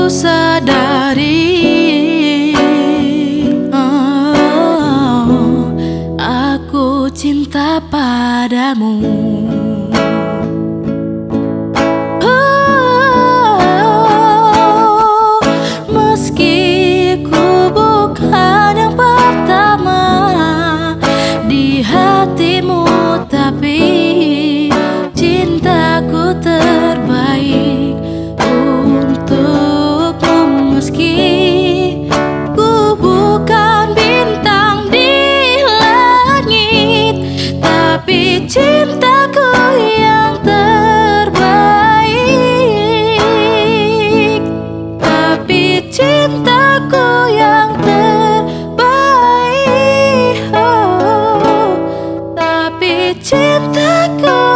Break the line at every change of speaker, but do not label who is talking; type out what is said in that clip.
sadari, oh, aku cinta padamu. Oh, meski ku bukan yang pertama di hatimu, tapi cintaku terbaik untukmu. Meski ku bukan bintang di langit, tapi cintaku yang terbaik. Tapi cintaku yang terbaik. Oh, tapi cintaku